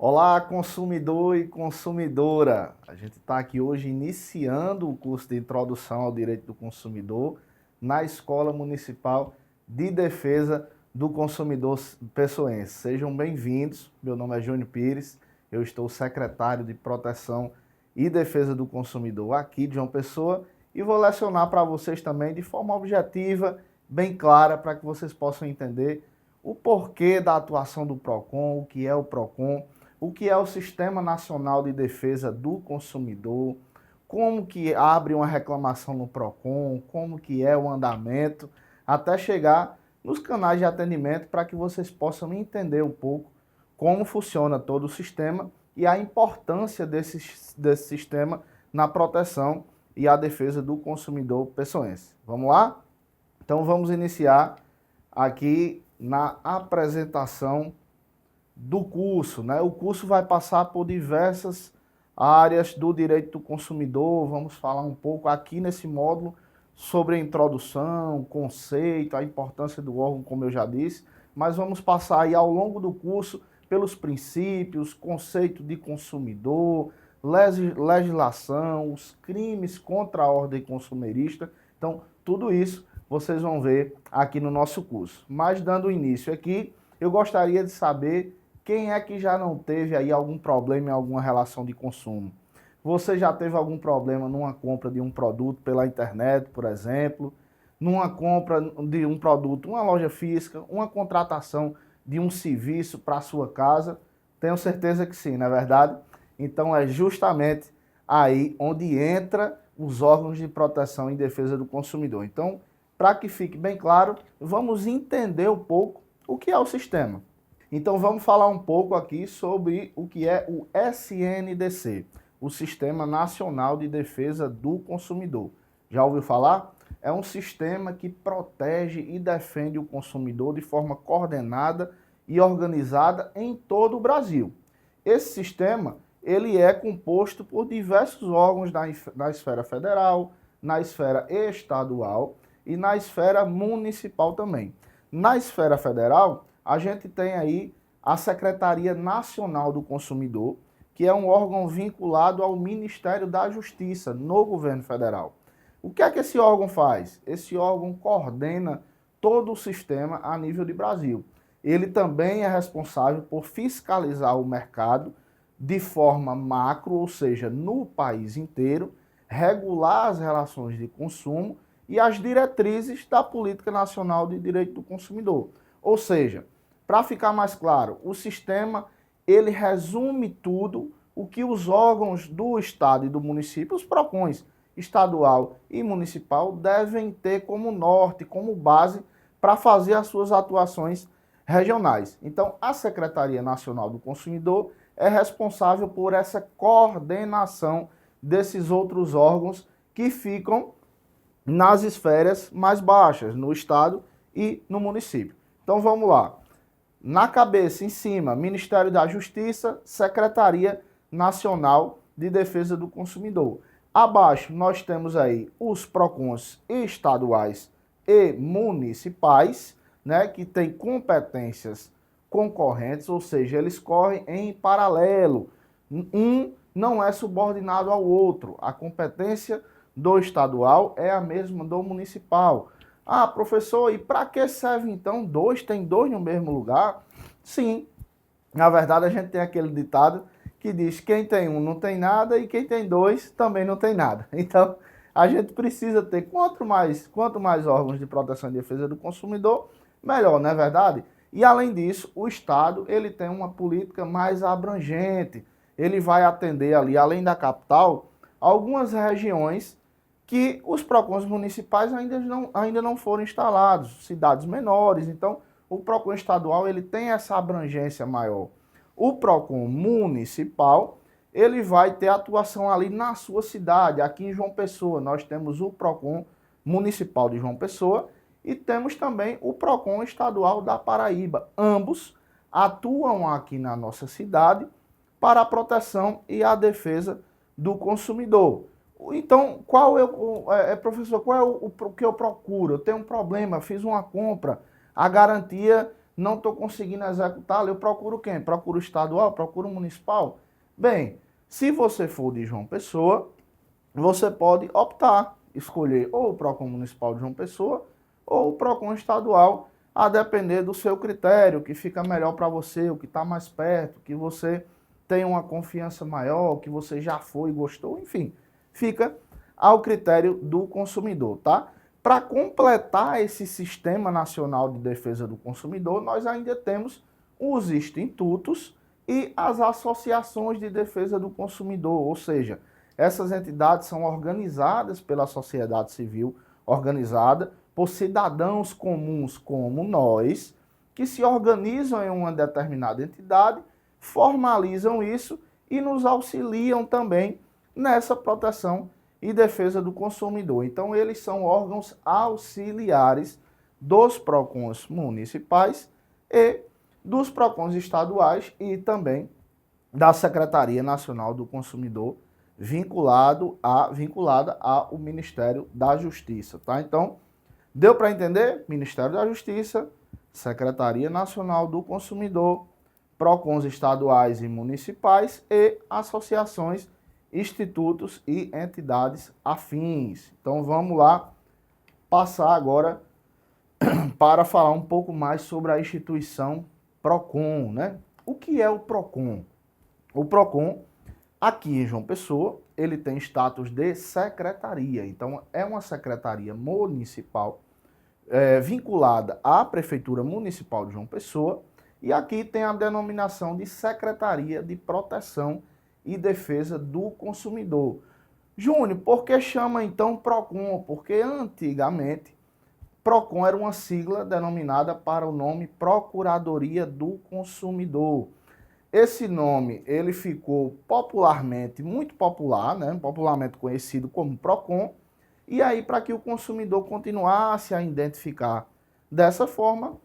Olá, consumidor e consumidora. A gente está aqui hoje iniciando o curso de Introdução ao Direito do Consumidor na Escola Municipal de Defesa do Consumidor Pessoense. Sejam bem-vindos. Meu nome é Júnior Pires, eu estou secretário de Proteção e Defesa do Consumidor aqui de João Pessoa e vou lecionar para vocês também de forma objetiva, bem clara, para que vocês possam entender o porquê da atuação do PROCON, o que é o PROCON, o que é o Sistema Nacional de Defesa do Consumidor, como que abre uma reclamação no PROCON, como que é o andamento, até chegar nos canais de atendimento para que vocês possam entender um pouco como funciona todo o sistema e a importância desse sistema na proteção e a defesa do consumidor pessoense. Vamos lá? Então vamos iniciar aqui na apresentação do curso, né? O curso vai passar por diversas áreas do direito do consumidor. Vamos falar um pouco aqui nesse módulo sobre a introdução, conceito, a importância do órgão, como eu já disse, mas vamos passar aí ao longo do curso pelos princípios, conceito de consumidor, legislação, os crimes contra a ordem consumerista. Então, tudo isso vocês vão ver aqui no nosso curso. Mas dando início aqui, eu gostaria de saber quem é que já não teve aí algum problema em alguma relação de consumo. Você já teve algum problema numa compra de um produto pela internet, por exemplo, numa compra de um produto, uma loja física, uma contratação de um serviço para a sua casa? Tenho certeza que sim, não é verdade? Então é justamente aí onde entra os órgãos de proteção e defesa do consumidor. Então, para que fique bem claro, vamos entender um pouco o que é o sistema. Então vamos falar um pouco aqui sobre o que é o SNDC, o Sistema Nacional de Defesa do Consumidor. Já ouviu falar? É um sistema que protege e defende o consumidor de forma coordenada e organizada em todo o Brasil. Esse sistema ele é composto por diversos órgãos na esfera federal, na esfera estadual e na esfera municipal também. Na esfera federal, a gente tem aí a Secretaria Nacional do Consumidor, que é um órgão vinculado ao Ministério da Justiça no governo federal. O que é que esse órgão faz? Esse órgão coordena todo o sistema a nível de Brasil. Ele também é responsável por fiscalizar o mercado de forma macro, ou seja, no país inteiro, regular as relações de consumo e as diretrizes da Política Nacional de Direito do Consumidor. Ou seja, para ficar mais claro, o sistema ele resume tudo o que os órgãos do Estado e do município, os PROCONs estadual e municipal, devem ter como norte, como base para fazer as suas atuações regionais. Então, a Secretaria Nacional do Consumidor é responsável por essa coordenação desses outros órgãos que ficam nas esferas mais baixas, no estado e no município. Então vamos lá. Na cabeça, em cima, Ministério da Justiça, Secretaria Nacional de Defesa do Consumidor. Abaixo nós temos aí os PROCONs estaduais e municipais, né, que têm competências concorrentes, ou seja, eles correm em paralelo. Um não é subordinado ao outro. A competência do estadual é a mesma do municipal. Ah, professor, e para que serve então dois? Tem dois no mesmo lugar? Sim, na verdade a gente tem aquele ditado que diz quem tem um não tem nada e quem tem dois também não tem nada. Então, a gente precisa ter quanto mais órgãos de proteção e defesa do consumidor, melhor, não é verdade? E além disso, o Estado ele tem uma política mais abrangente. Ele vai atender ali, além da capital, algumas regiões que os PROCONs municipais ainda não foram instalados, cidades menores. Então, o PROCON estadual ele tem essa abrangência maior. O PROCON municipal, ele vai ter atuação ali na sua cidade. Aqui em João Pessoa, nós temos o PROCON municipal de João Pessoa e temos também o PROCON estadual da Paraíba. Ambos atuam aqui na nossa cidade para a proteção e a defesa do consumidor. Então, professor, qual é o que eu procuro? Eu tenho um problema, fiz uma compra, a garantia não estou conseguindo executá-lo, eu procuro quem? Procuro o estadual? Procuro o municipal? Bem, se você for de João Pessoa, você pode optar, escolher ou o PROCON Municipal de João Pessoa ou o PROCON Estadual, a depender do seu critério, que fica melhor para você, o que está mais perto, que você tem uma confiança maior, que você já foi e gostou, enfim, fica ao critério do consumidor, tá? Para completar esse Sistema Nacional de Defesa do Consumidor, nós ainda temos os institutos e as associações de defesa do consumidor, ou seja, essas entidades são organizadas pela sociedade civil, organizada por cidadãos comuns como nós, que se organizam em uma determinada entidade, formalizam isso e nos auxiliam também nessa proteção e defesa do consumidor. Então, eles são órgãos auxiliares dos PROCONs municipais e dos PROCONs estaduais e também da Secretaria Nacional do Consumidor, vinculada ao Ministério da Justiça, tá? Então, deu para entender? Ministério da Justiça, Secretaria Nacional do Consumidor, PROCONs estaduais e municipais e associações, institutos e entidades afins. Então, vamos lá passar agora para falar um pouco mais sobre a instituição PROCON, né? O que é o PROCON? O PROCON, aqui em João Pessoa, ele tem status de secretaria. Então, é uma secretaria municipal vinculada à Prefeitura Municipal de João Pessoa. E aqui tem a denominação de Secretaria de Proteção e Defesa do Consumidor. Júnior, por que chama então PROCON? Porque antigamente PROCON era uma sigla denominada para o nome Procuradoria do Consumidor. Esse nome ele ficou popularmente, muito popular, né? Popularmente conhecido como PROCON. E aí, para que o consumidor continuasse a identificar dessa forma,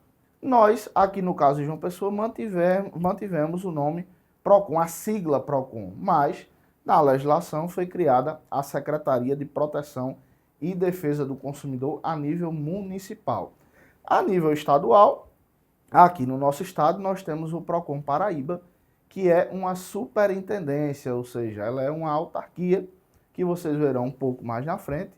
nós, aqui no caso de João Pessoa, mantivemos o nome PROCON, a sigla PROCON, mas na legislação foi criada a Secretaria de Proteção e Defesa do Consumidor a nível municipal. A nível estadual, aqui no nosso estado, nós temos o PROCON Paraíba, que é uma superintendência, ou seja, ela é uma autarquia, que vocês verão um pouco mais na frente,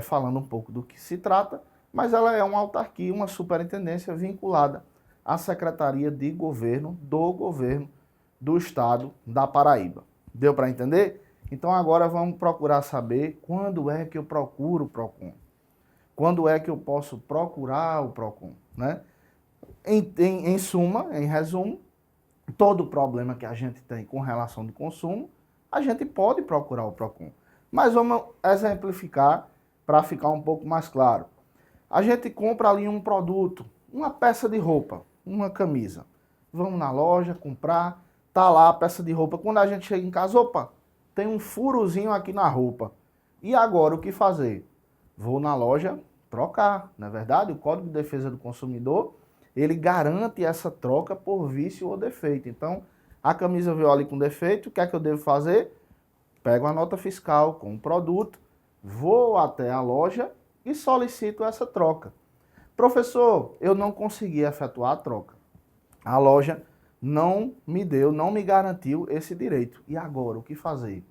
falando um pouco do que se trata, mas ela é uma autarquia, uma superintendência vinculada à Secretaria de Governo do Estado da Paraíba. Deu para entender? Então agora vamos procurar saber quando é que eu procuro o PROCON. Quando é que eu posso procurar o PROCON, né? Em suma, em resumo, todo problema que a gente tem com relação de consumo, a gente pode procurar o PROCON. Mas vamos exemplificar para ficar um pouco mais claro. A gente compra ali um produto, uma peça de roupa, uma camisa. Vamos na loja comprar, tá lá a peça de roupa. Quando a gente chega em casa, opa, tem um furozinho aqui na roupa. E agora o que fazer? Vou na loja trocar, não é verdade? O Código de Defesa do Consumidor, ele garante essa troca por vício ou defeito. Então, a camisa veio ali com defeito, o que é que eu devo fazer? Pego a nota fiscal com o produto, vou até a loja e solicito essa troca. Professor, eu não consegui efetuar a troca. A loja não me deu, não me garantiu esse direito. E agora, o que fazer?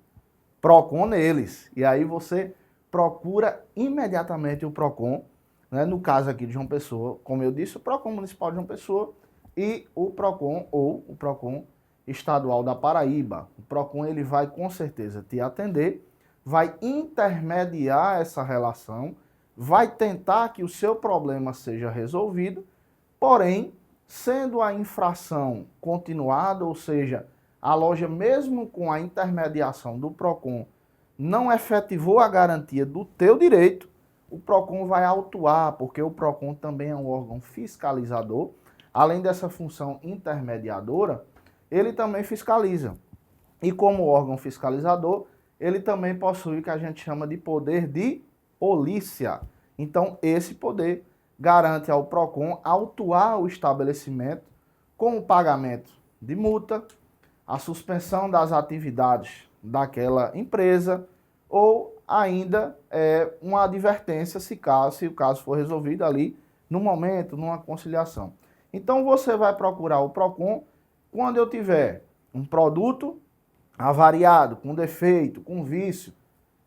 PROCON neles. E aí você procura imediatamente o PROCON, né? No caso aqui de João Pessoa, como eu disse, o PROCON Municipal de João Pessoa e o PROCON ou o PROCON Estadual da Paraíba. O PROCON ele vai com certeza te atender, vai intermediar essa relação, vai tentar que o seu problema seja resolvido, porém, sendo a infração continuada, ou seja, a loja mesmo com a intermediação do PROCON não efetivou a garantia do teu direito, o PROCON vai autuar, porque o PROCON também é um órgão fiscalizador, além dessa função intermediadora, ele também fiscaliza. E como órgão fiscalizador, ele também possui o que a gente chama de poder de polícia. Então, esse poder garante ao PROCON autuar o estabelecimento com o pagamento de multa, a suspensão das atividades daquela empresa ou ainda uma advertência se o caso for resolvido ali no momento, numa conciliação. Então você vai procurar o PROCON quando eu tiver um produto avariado, com defeito, com vício,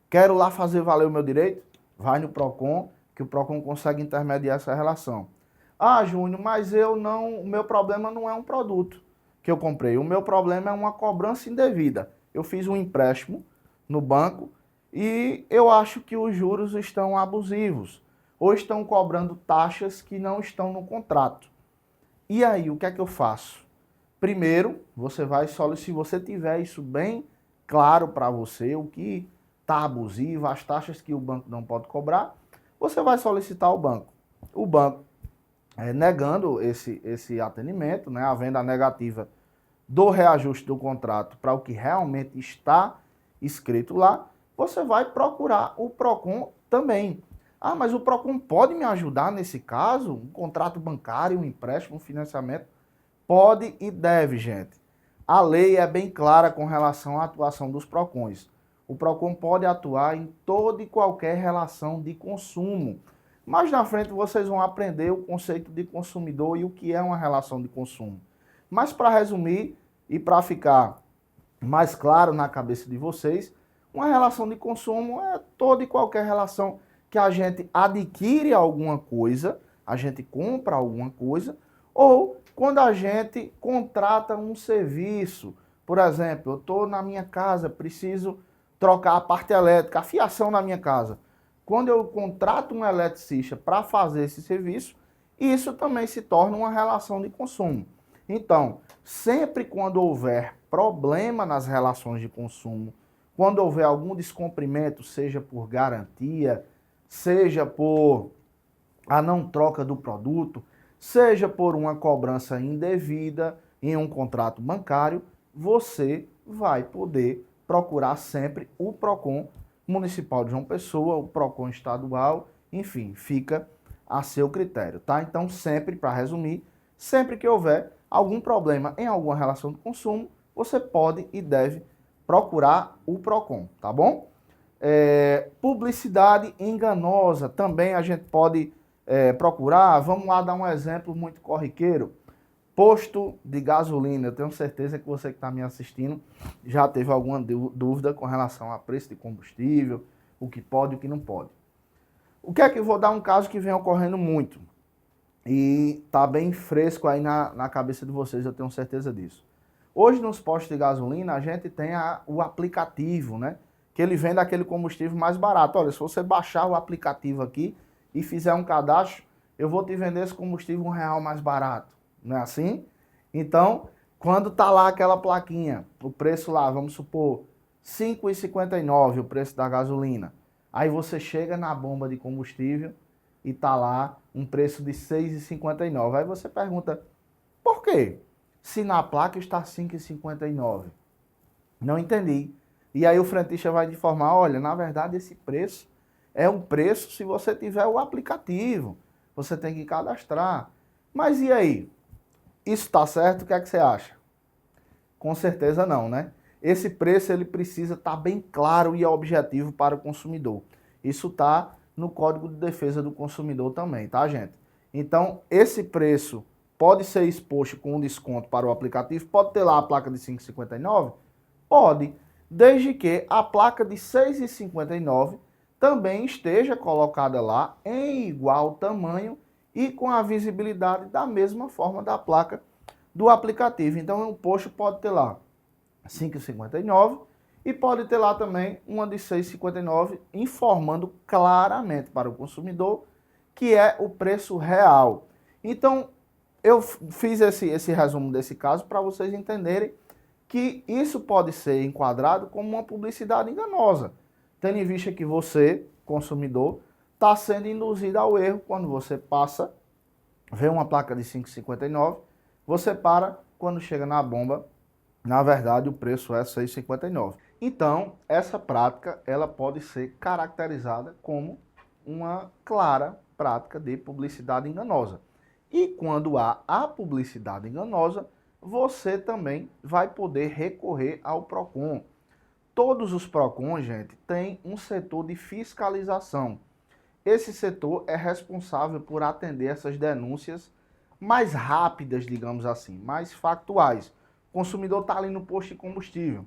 quero lá fazer valer o meu direito, vai no PROCON, que o PROCON consegue intermediar essa relação. Ah, Júnior, mas o meu problema não é um produto que eu comprei, o meu problema é uma cobrança indevida. Eu fiz um empréstimo no banco e eu acho que os juros estão abusivos ou estão cobrando taxas que não estão no contrato. E aí, o que é que eu faço? Primeiro, você vai solicitar, se você tiver isso bem claro para você, o que está abusivo, as taxas que o banco não pode cobrar, você vai solicitar ao banco. O banco, negando esse atendimento, né, havendo a negativa do reajuste do contrato para o que realmente está escrito lá, você vai procurar o PROCON também. Ah, mas o PROCON pode me ajudar nesse caso? Um contrato bancário, um empréstimo, um financiamento? Pode e deve, gente. A lei é bem clara com relação à atuação dos PROCONs. O PROCON pode atuar em toda e qualquer relação de consumo. Mais na frente vocês vão aprender o conceito de consumidor e o que é uma relação de consumo. Mas para resumir e para ficar mais claro na cabeça de vocês, uma relação de consumo é toda e qualquer relação que a gente adquire alguma coisa, a gente compra alguma coisa, ou quando a gente contrata um serviço. Por exemplo, eu estou na minha casa, preciso trocar a parte elétrica, a fiação na minha casa. Quando eu contrato um eletricista para fazer esse serviço, isso também se torna uma relação de consumo. Então, sempre quando houver problema nas relações de consumo, quando houver algum descumprimento, seja por garantia, seja por a não troca do produto, seja por uma cobrança indevida em um contrato bancário, você vai poder procurar sempre o PROCON municipal de João Pessoa, o PROCON estadual, enfim, fica a seu critério, tá? Então, sempre, para resumir, sempre que houver algum problema em alguma relação de consumo, você pode e deve procurar o PROCON, tá bom? Publicidade enganosa, também a gente pode procurar. Vamos lá dar um exemplo muito corriqueiro. Posto de gasolina. Eu tenho certeza que você que está me assistindo já teve alguma dúvida com relação a preço de combustível, o que pode e o que não pode. O que é que eu vou dar um caso que vem ocorrendo muito e está bem fresco aí na cabeça de vocês, eu tenho certeza disso. Hoje nos postos de gasolina a gente tem o aplicativo, né? Que ele vende aquele combustível mais barato. Olha, se você baixar o aplicativo aqui e fizer um cadastro, eu vou te vender esse combustível R$ 1 mais barato. Não é assim? Então, quando tá lá aquela plaquinha, o preço lá, vamos supor, R$ 5,59 o preço da gasolina. Aí você chega na bomba de combustível e tá lá um preço de R$ 6,59. Aí você pergunta, por quê? Se na placa está R$ 5,59. Não entendi. E aí o frentista vai te informar, olha, na verdade esse preço é um preço se você tiver o aplicativo. Você tem que cadastrar. Mas e aí? Isso está certo? O que é que você acha? Com certeza não, né? Esse preço ele precisa estar bem claro e objetivo para o consumidor. Isso está no Código de Defesa do Consumidor também, tá, gente? Então, esse preço pode ser exposto com um desconto para o aplicativo, pode ter lá a placa de R$ 5,59? Pode, desde que a placa de R$ 6,59 também esteja colocada lá em igual tamanho e com a visibilidade da mesma forma da placa do aplicativo. Então, o posto pode ter lá R$ 5,59 e pode ter lá também uma de R$ 6,59, informando claramente para o consumidor que é o preço real. Então, eu fiz esse resumo desse caso para vocês entenderem que isso pode ser enquadrado como uma publicidade enganosa, tendo em vista que você, consumidor, está sendo induzido ao erro quando você passa, vê uma placa de R$ 5,59, você para, quando chega na bomba, na verdade o preço é R$ 6,59. Então, essa prática ela pode ser caracterizada como uma clara prática de publicidade enganosa. E quando há a publicidade enganosa, você também vai poder recorrer ao PROCON. Todos os PROCONs, gente, têm um setor de fiscalização. Esse setor é responsável por atender essas denúncias mais rápidas, digamos assim, mais factuais. O consumidor está ali no posto de combustível,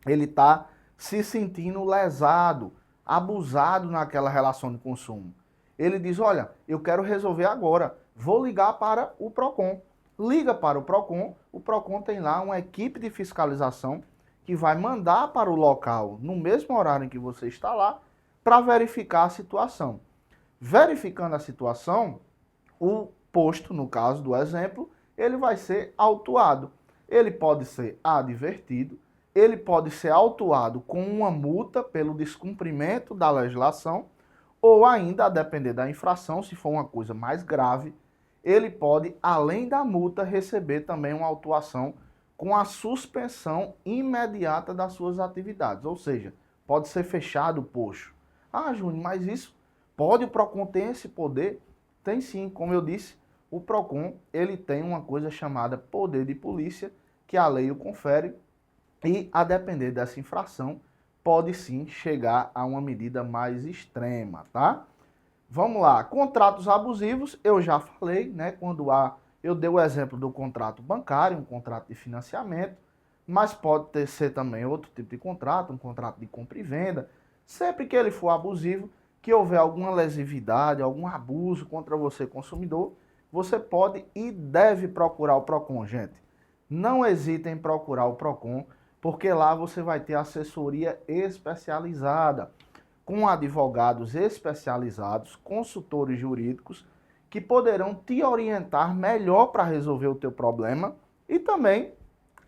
ele está se sentindo lesado, abusado naquela relação de consumo. Ele diz, olha, eu quero resolver agora, vou ligar para o PROCON. Liga para o PROCON tem lá uma equipe de fiscalização que vai mandar para o local, no mesmo horário em que você está lá, para verificar a situação. Verificando a situação, o posto, no caso do exemplo, ele vai ser autuado. Ele pode ser advertido, ele pode ser autuado com uma multa pelo descumprimento da legislação, ou ainda, a depender da infração, se for uma coisa mais grave, ele pode, além da multa, receber também uma autuação com a suspensão imediata das suas atividades. Ou seja, pode ser fechado o posto. Ah, Júnior, mas isso pode? O PROCON tem esse poder? Tem sim, como eu disse, o PROCON ele tem uma coisa chamada poder de polícia, que a lei o confere, e a depender dessa infração, pode sim chegar a uma medida mais extrema, tá? Vamos lá, contratos abusivos, eu já falei, né? Quando eu dei o exemplo do contrato bancário, um contrato de financiamento, mas pode ser também outro tipo de contrato, um contrato de compra e venda. Sempre que ele for abusivo, que houver alguma lesividade, algum abuso contra você, consumidor, você pode e deve procurar o PROCON, gente. Não hesitem em procurar o PROCON, porque lá você vai ter assessoria especializada, com advogados especializados, consultores jurídicos, que poderão te orientar melhor para resolver o teu problema e também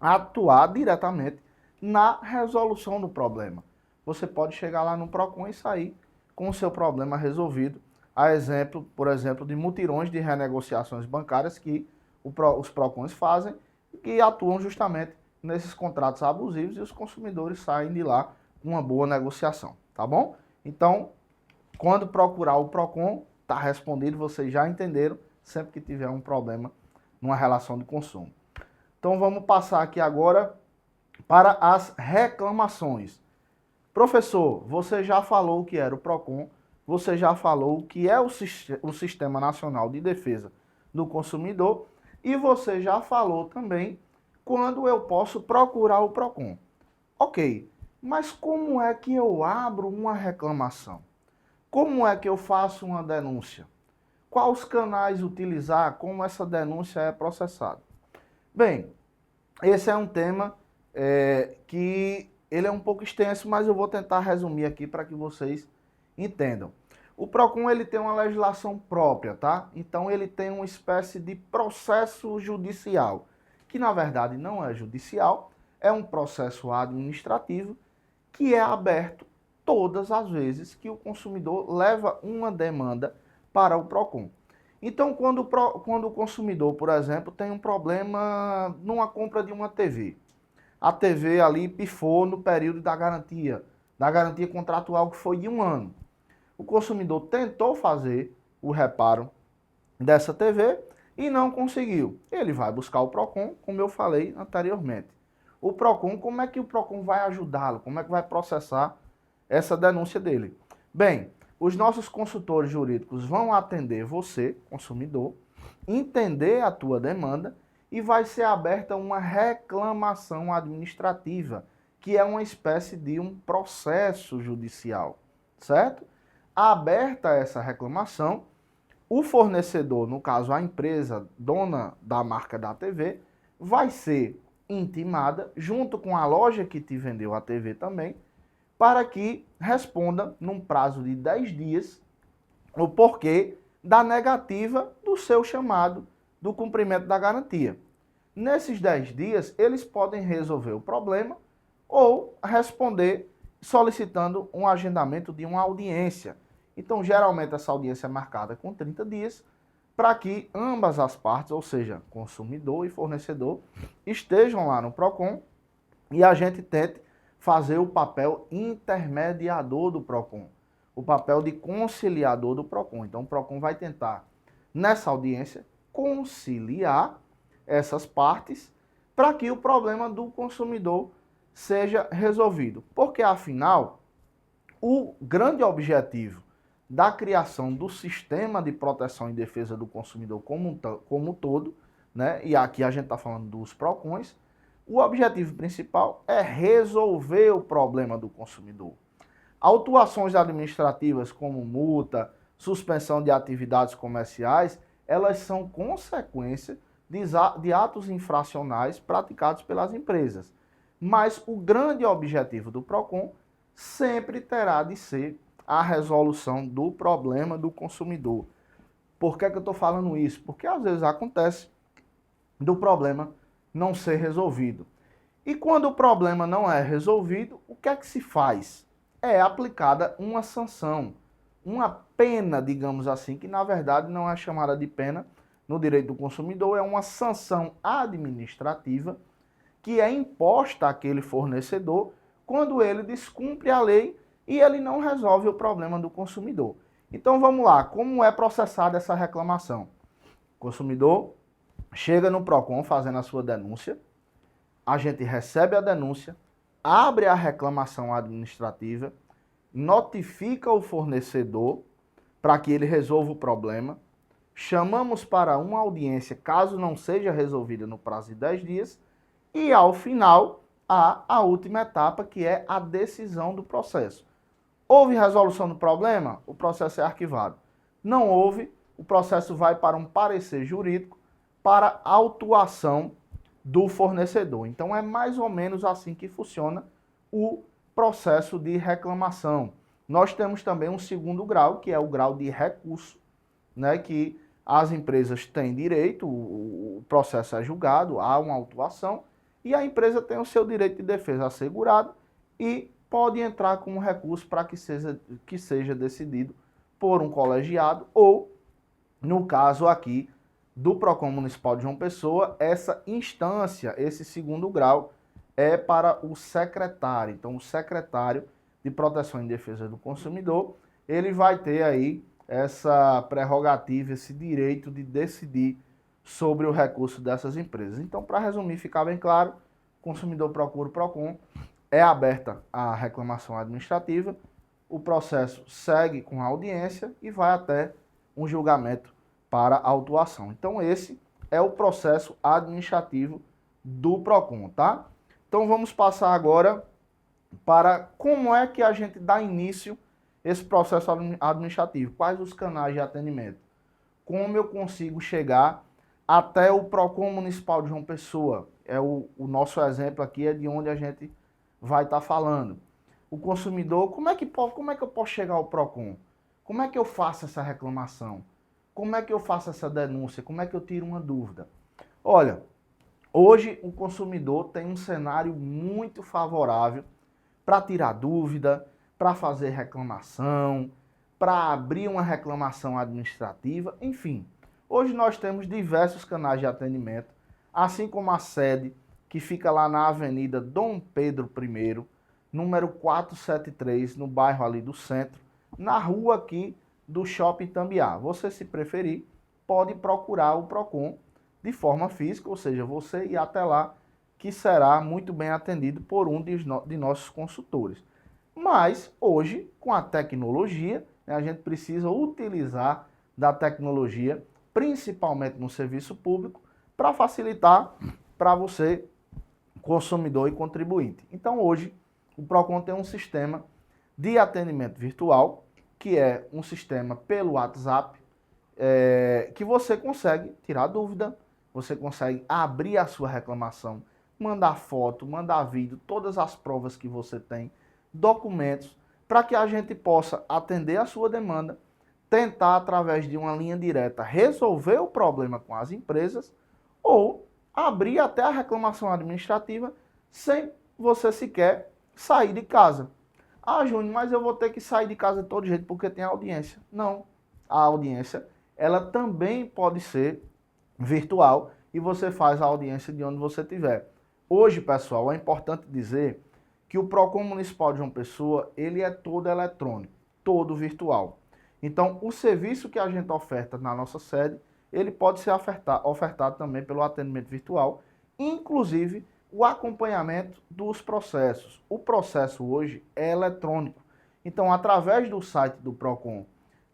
atuar diretamente na resolução do problema. Você pode chegar lá no PROCON e sair com o seu problema resolvido. A exemplo, por exemplo, de mutirões de renegociações bancárias que os PROCONs fazem e que atuam justamente nesses contratos abusivos e os consumidores saem de lá com uma boa negociação, tá bom? Então, quando procurar o PROCON, está respondido, vocês já entenderam, sempre que tiver um problema numa relação de consumo. Então, vamos passar aqui agora para as reclamações. Professor, você já falou o que era o PROCON, você já falou o que é o Sistema Nacional de Defesa do Consumidor e você já falou também quando eu posso procurar o PROCON. Ok, mas como é que eu abro uma reclamação? Como é que eu faço uma denúncia? Quais canais utilizar? Como essa denúncia é processada? Bem, esse é um tema que ele é um pouco extenso, mas eu vou tentar resumir aqui para que vocês entendam. O PROCON ele tem uma legislação própria, tá? Então ele tem uma espécie de processo judicial, que na verdade não é judicial, é um processo administrativo que é aberto todas as vezes que o consumidor leva uma demanda para o PROCON. Então, quando o consumidor, por exemplo, tem um problema numa compra de uma TV, a TV ali pifou no período da garantia contratual que foi de 1 ano. O consumidor tentou fazer o reparo dessa TV e não conseguiu. Ele vai buscar o PROCON, como eu falei anteriormente. O PROCON, como é que o PROCON vai ajudá-lo? Como é que vai processar essa denúncia dele? Bem, os nossos consultores jurídicos vão atender você, consumidor, entender a tua demanda e vai ser aberta uma reclamação administrativa, que é uma espécie de um processo judicial, certo? Aberta essa reclamação, o fornecedor, no caso a empresa dona da marca da TV, vai ser intimada, junto com a loja que te vendeu a TV também, para que responda num prazo de 10 dias o porquê da negativa do seu chamado do cumprimento da garantia. Nesses 10 dias, eles podem resolver o problema ou responder solicitando um agendamento de uma audiência. Então, geralmente, essa audiência é marcada com 30 dias para que ambas as partes, ou seja, consumidor e fornecedor, estejam lá no PROCON e a gente tente fazer o papel intermediador do PROCON, o papel de conciliador do PROCON. Então, o PROCON vai tentar, nessa audiência, conciliar essas partes para que o problema do consumidor seja resolvido. Porque, afinal, o grande objetivo da criação do sistema de proteção e defesa do consumidor como um todo, né? E aqui a gente está falando dos PROCONs. O objetivo principal é resolver o problema do consumidor. Autuações administrativas como multa, suspensão de atividades comerciais, elas são consequência de atos infracionais praticados pelas empresas. Mas o grande objetivo do PROCON sempre terá de ser a resolução do problema do consumidor. Por que eu estou falando isso? Porque às vezes acontece do problema não ser resolvido. E quando o problema não é resolvido, o que é que se faz? É aplicada uma sanção, uma pena, digamos assim, que na verdade não é chamada de pena no direito do consumidor, é uma sanção administrativa que é imposta àquele fornecedor quando ele descumpre a lei e ele não resolve o problema do consumidor. Então vamos lá, como é processada essa reclamação? O consumidor chega no PROCON fazendo a sua denúncia, a gente recebe a denúncia, abre a reclamação administrativa, notifica o fornecedor para que ele resolva o problema, chamamos para uma audiência caso não seja resolvida no prazo de 10 dias e ao final há a última etapa que é a decisão do processo. Houve resolução do problema? O processo é arquivado. Não houve, o processo vai para um parecer jurídico para autuação do fornecedor. Então é mais ou menos assim que funciona o processo de reclamação. Nós temos também um segundo grau, que é o grau de recurso, né, que as empresas têm direito, o processo é julgado, há uma autuação, e a empresa tem o seu direito de defesa assegurado e pode entrar com um recurso para que seja decidido por um colegiado ou, no caso aqui do PROCON Municipal de João Pessoa, essa instância, esse segundo grau, é para o secretário. Então, o secretário de Proteção e Defesa do Consumidor, ele vai ter aí essa prerrogativa, esse direito de decidir sobre o recurso dessas empresas. Então, para resumir, ficar bem claro, o consumidor procura o PROCON, é aberta a reclamação administrativa, o processo segue com a audiência e vai até um julgamento para a autuação. Então esse é o processo administrativo do PROCON, tá? Então vamos passar agora para como é que a gente dá início a esse processo administrativo, quais os canais de atendimento, como eu consigo chegar até o PROCON Municipal de João Pessoa, é o nosso exemplo aqui, é de onde a gente vai estar falando. O consumidor, como é que eu posso chegar ao PROCON? Como é que eu faço essa reclamação? Como é que eu faço essa denúncia? Como é que eu tiro uma dúvida? Olha, hoje o consumidor tem um cenário muito favorável para tirar dúvida, para fazer reclamação, para abrir uma reclamação administrativa, enfim. Hoje nós temos diversos canais de atendimento, assim como a sede que fica lá na Avenida Dom Pedro I, número 473, no bairro ali do centro, na rua aqui do Shopping Tambiá. Você, se preferir, pode procurar o PROCON de forma física, ou seja, você ir até lá, que será muito bem atendido por um de nossos consultores. Mas, hoje, com a tecnologia, né, a gente precisa utilizar da tecnologia, principalmente no serviço público, para facilitar para você, consumidor e contribuinte. Então, hoje, o PROCON tem um sistema de atendimento virtual, que é um sistema pelo WhatsApp, que você consegue tirar dúvida, você consegue abrir a sua reclamação, mandar foto, mandar vídeo, todas as provas que você tem, documentos, para que a gente possa atender a sua demanda, tentar, através de uma linha direta, resolver o problema com as empresas, ou abrir até a reclamação administrativa sem você sequer sair de casa. Ah, Júnior, mas eu vou ter que sair de casa de todo jeito porque tem audiência. Não, a audiência, ela também pode ser virtual e você faz a audiência de onde você estiver. Hoje, pessoal, é importante dizer que o PROCON Municipal de João Pessoa, ele é todo eletrônico, todo virtual. Então, o serviço que a gente oferta na nossa sede, ele pode ser ofertado também pelo atendimento virtual, inclusive o acompanhamento dos processos. O processo hoje é eletrônico. Então, através do site do PROCON,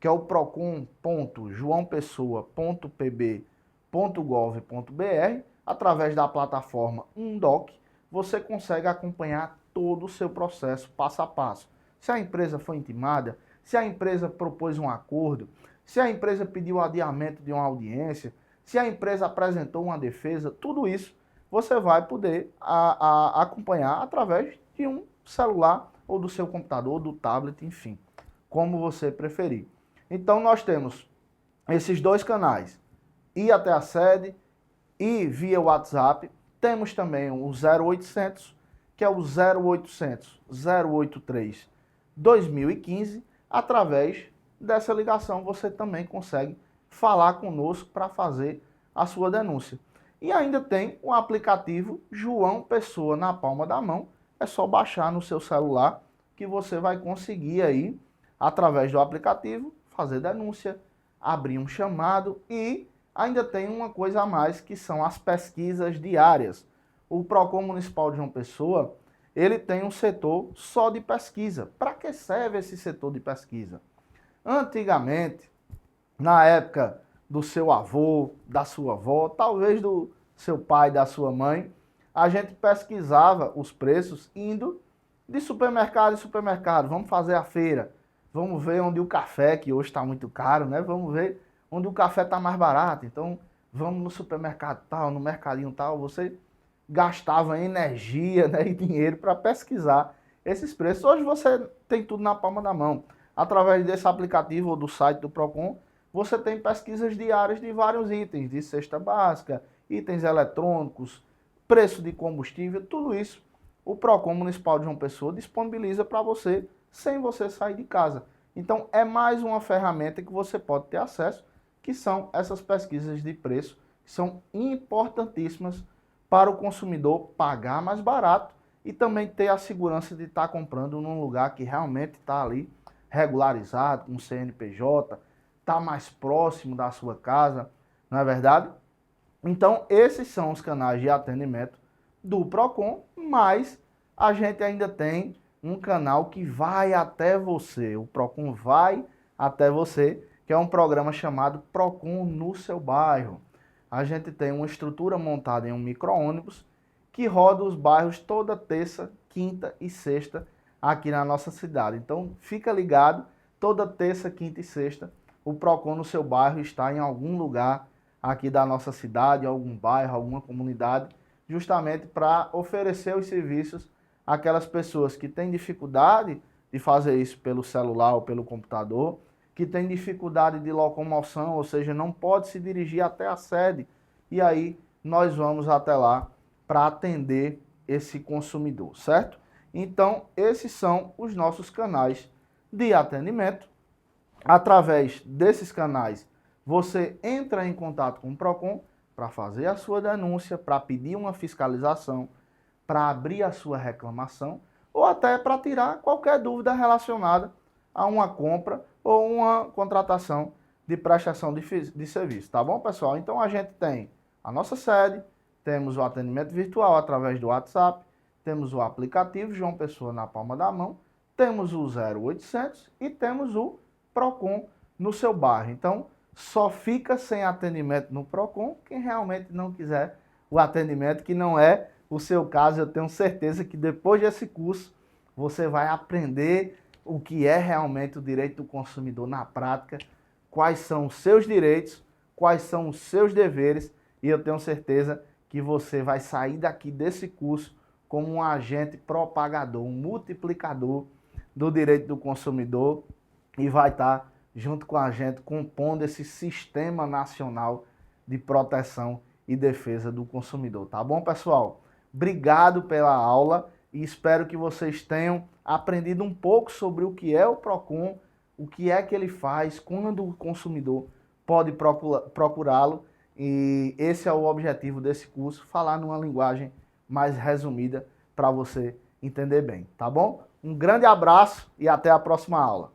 que é o procon.joaopessoa.pb.gov.br, através da plataforma Undoc, você consegue acompanhar todo o seu processo passo a passo. Se a empresa foi intimada, se a empresa propôs um acordo, se a empresa pediu adiamento de uma audiência, se a empresa apresentou uma defesa, tudo isso você vai poder acompanhar através de um celular ou do seu computador, do tablet, enfim, como você preferir. Então nós temos esses dois canais, ir até a sede e via WhatsApp. Temos também o 0800, que é o 0800 083 2015. Através dessa ligação você também consegue falar conosco para fazer a sua denúncia. E ainda tem o aplicativo João Pessoa na palma da mão. É só baixar no seu celular que você vai conseguir aí, através do aplicativo, fazer denúncia, abrir um chamado e ainda tem uma coisa a mais, que são as pesquisas diárias. O Procon Municipal de João Pessoa, ele tem um setor só de pesquisa. Para que serve esse setor de pesquisa? Antigamente, na época do seu avô, da sua avó, talvez do seu pai, da sua mãe, a gente pesquisava os preços indo de supermercado em supermercado. Vamos fazer a feira, vamos ver onde o café, que hoje está muito caro, né? Vamos ver onde o café está mais barato. Então, vamos no supermercado tal, no mercadinho tal. Você gastava energia, né, e dinheiro para pesquisar esses preços. Hoje você tem tudo na palma da mão. Através desse aplicativo ou do site do Procon, você tem pesquisas diárias de vários itens, de cesta básica, itens eletrônicos, preço de combustível, tudo isso o Procon Municipal de João Pessoa disponibiliza para você sem você sair de casa. Então é mais uma ferramenta que você pode ter acesso, que são essas pesquisas de preço, que são importantíssimas para o consumidor pagar mais barato e também ter a segurança de estar comprando num lugar que realmente está ali regularizado, com CNPJ, está mais próximo da sua casa, não é verdade? Então, esses são os canais de atendimento do Procon, mas a gente ainda tem um canal que vai até você. O Procon vai até você, que é um programa chamado Procon no seu bairro. A gente tem uma estrutura montada em um micro-ônibus que roda os bairros toda terça, quinta e sexta aqui na nossa cidade. Então, fica ligado, toda terça, quinta e sexta, o Procon no seu bairro está em algum lugar aqui da nossa cidade, algum bairro, alguma comunidade, justamente para oferecer os serviços àquelas pessoas que têm dificuldade de fazer isso pelo celular ou pelo computador, que têm dificuldade de locomoção, ou seja, não pode se dirigir até a sede, e aí nós vamos até lá para atender esse consumidor, certo? Então, esses são os nossos canais de atendimento. Através desses canais, você entra em contato com o Procon para fazer a sua denúncia, para pedir uma fiscalização, para abrir a sua reclamação ou até para tirar qualquer dúvida relacionada a uma compra ou uma contratação de prestação de serviço, tá bom, pessoal? Então a gente tem a nossa sede, temos o atendimento virtual através do WhatsApp, temos o aplicativo João Pessoa na palma da mão, temos o 0800 e temos o Procon no seu bairro. Então, só fica sem atendimento no Procon quem realmente não quiser o atendimento, que não é o seu caso. Eu tenho certeza que depois desse curso você vai aprender o que é realmente o direito do consumidor na prática, quais são os seus direitos, quais são os seus deveres, e eu tenho certeza que você vai sair daqui desse curso como um agente propagador, um multiplicador do direito do consumidor, e vai estar junto com a gente compondo esse sistema nacional de proteção e defesa do consumidor. Tá bom, pessoal? Obrigado pela aula e espero que vocês tenham aprendido um pouco sobre o que é o Procon, o que é que ele faz, quando o consumidor pode procurá-lo, e esse é o objetivo desse curso, falar numa linguagem mais resumida para você entender bem, tá bom? Um grande abraço e até a próxima aula.